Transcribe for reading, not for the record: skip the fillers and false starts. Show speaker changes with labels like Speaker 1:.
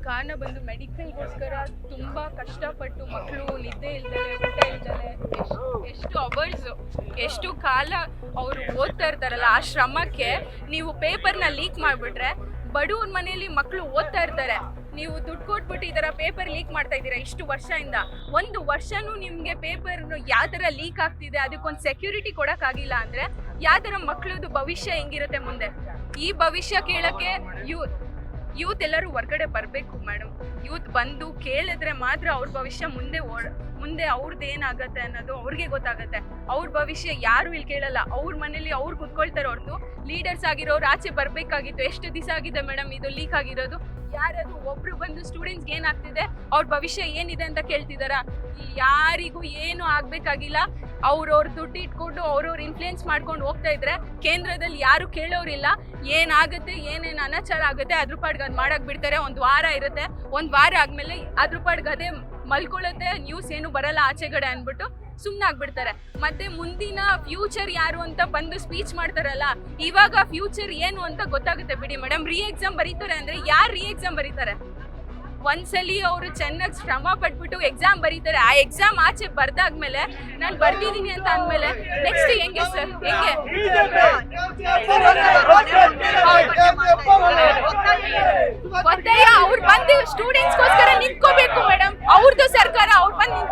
Speaker 1: ಕಾರಣ ಬಂದು ಮೆಡಿಕಲ್ಗೋಸ್ಕರ ತುಂಬ ಕಷ್ಟಪಟ್ಟು ಮಕ್ಕಳು ನಿದ್ದೆ ಇಲ್ದಲೆ ಊಟ ಇಲ್ದಲೆ ಎಷ್ಟು ಅವರ್ಸು ಎಷ್ಟು ಕಾಲ ಅವರು ಓದ್ತಾ ಇರ್ತಾರಲ್ಲ ಆ ಶ್ರಮಕ್ಕೆ ನೀವು ಪೇಪರ್ನ ಲೀಕ್ ಮಾಡಿಬಿಟ್ರೆ ಬಡವ್ರ ಮನೆಯಲ್ಲಿ ಮಕ್ಕಳು ಓದ್ತಾ ಇರ್ತಾರೆ, ನೀವು ದುಡ್ಡು ಕೊಟ್ಬಿಟ್ಟು ಈ ಥರ ಪೇಪರ್ ಲೀಕ್ ಮಾಡ್ತಾ ಇದ್ದೀರಾ ಇಷ್ಟು ವರ್ಷದಿಂದ. ಒಂದು ವರ್ಷನೂ ನಿಮಗೆ ಪೇಪರ್ ಯಾವ ಥರ ಲೀಕ್ ಆಗ್ತಿದೆ ಅದಕ್ಕೊಂದು ಸೆಕ್ಯೂರಿಟಿ ಕೊಡೋಕ್ಕಾಗಿಲ್ಲ ಅಂದರೆ ಯಾವ ಥರ ಮಕ್ಕಳದು ಭವಿಷ್ಯ ಹೆಂಗಿರುತ್ತೆ ಮುಂದೆ? ಈ ಭವಿಷ್ಯ ಕೇಳೋಕ್ಕೆ ಯೂತ್ ಎಲ್ಲರೂ ಹೊರ್ಗಡೆ ಬರಬೇಕು ಮೇಡಮ್. ಯೂತ್ ಬಂದು ಕೇಳಿದ್ರೆ ಮಾತ್ರ ಅವ್ರ ಭವಿಷ್ಯ ಮುಂದೆ ಅವ್ರದ್ದು ಏನಾಗತ್ತೆ ಅನ್ನೋದು ಅವ್ರಿಗೆ ಗೊತ್ತಾಗತ್ತೆ. ಅವ್ರ ಭವಿಷ್ಯ ಯಾರು ಇಲ್ಲಿ ಕೇಳಲ್ಲ, ಅವ್ರ ಮನೇಲಿ ಅವ್ರು ಕುತ್ಕೊಳ್ತಾರೆ ಹೊರತು ಲೀಡರ್ಸ್ ಆಗಿರೋರು ಆಚೆ ಬರಬೇಕಾಗಿತ್ತು. ಎಷ್ಟು ದಿವಸ ಆಗಿದೆ ಮೇಡಮ್ ಇದು ಲೀಕ್ ಆಗಿರೋದು? ಯಾರಾದ್ರು ಒಬ್ರು ಬಂದು ಸ್ಟೂಡೆಂಟ್ಸ್ಗೆ ಏನಾಗ್ತಿದೆ ಅವ್ರ ಭವಿಷ್ಯ ಏನಿದೆ ಅಂತ ಕೇಳ್ತಿದಾರ? ಯಾರಿಗೂ ಏನು ಆಗ್ಬೇಕಾಗಿಲ್ಲ. ಅವ್ರವ್ರ ದುಡ್ಡು ಇಟ್ಕೊಂಡು ಅವ್ರವ್ರ ಇನ್ಫ್ಲೂಯೆನ್ಸ್ ಮಾಡ್ಕೊಂಡು ಹೋಗ್ತಾ ಇದ್ರೆ ಕೇಂದ್ರದಲ್ಲಿ ಯಾರು ಕೇಳೋರಿಲ್ಲ. ಏನಾಗುತ್ತೆ ಏನೇನು ಅನಾಚಾರ ಆಗುತ್ತೆ ಅದ್ರ ಪಾಡ್ಗೆ ಅದು ಮಾಡಕ್ ಬಿಡ್ತಾರೆ. ಒಂದು ವಾರ ಇರುತ್ತೆ, ಒಂದು ವಾರ ಆದ್ಮೇಲೆ ಅದ್ರ ಪಾಡ್ಗೆ ಅದೇ ಮಲ್ಕೊಳ್ಳುತ್ತೆ, ನ್ಯೂಸ್ ಏನು ಬರಲ್ಲ ಆಚೆಗಡೆ ಅಂದ್ಬಿಟ್ಟು ಸುಮ್ಮನೆ ಆಗ್ಬಿಡ್ತಾರೆ. ಮತ್ತೆ ಮುಂದಿನ ಫ್ಯೂಚರ್ ಯಾರು ಅಂತ ಬಂದು ಸ್ಪೀಚ್ ಮಾಡ್ತಾರಲ್ಲ, ಇವಾಗ ಫ್ಯೂಚರ್ ಏನು ಅಂತ ಗೊತ್ತಾಗುತ್ತೆ ಬಿಡಿ ಮೇಡಮ್. ಎಕ್ಸಾಮ್ ಬರೀತಾರೆ ಅಂದ್ರೆ ಯಾರು ಎಕ್ಸಾಮ್ ಬರೀತಾರೆ? ಒಂದ್ಸಲಿ ಅವರು ಚೆನ್ನಾಗಿ ಶ್ರಮ ಪಟ್ಬಿಟ್ಟು ಎಕ್ಸಾಮ್ ಬರೀತಾರೆ. ಆ ಎಕ್ಸಾಮ್ ಆಚೆ ಬರ್ದಾದ್ಮೇಲೆ ನಾನು ಬರ್ದಿದ್ದೀನಿ ಅಂತ ಅಂದ್ಮೇಲೆ ನೆಕ್ಸ್ಟ್ ಹೆಂಗೆ ಸರ್? ಹೆಂಗೆ ಒತ್ತಾಯ ಅವ್ರು ಬಂದು ಸ್ಟೂಡೆಂಟ್ಸ್ಗೋಸ್ಕರ ನಿಂತ್ಕೋಬೇಕು ಮೇಡಮ್. ಅವ್ರದ್ದು ಸರ್ಕಾರ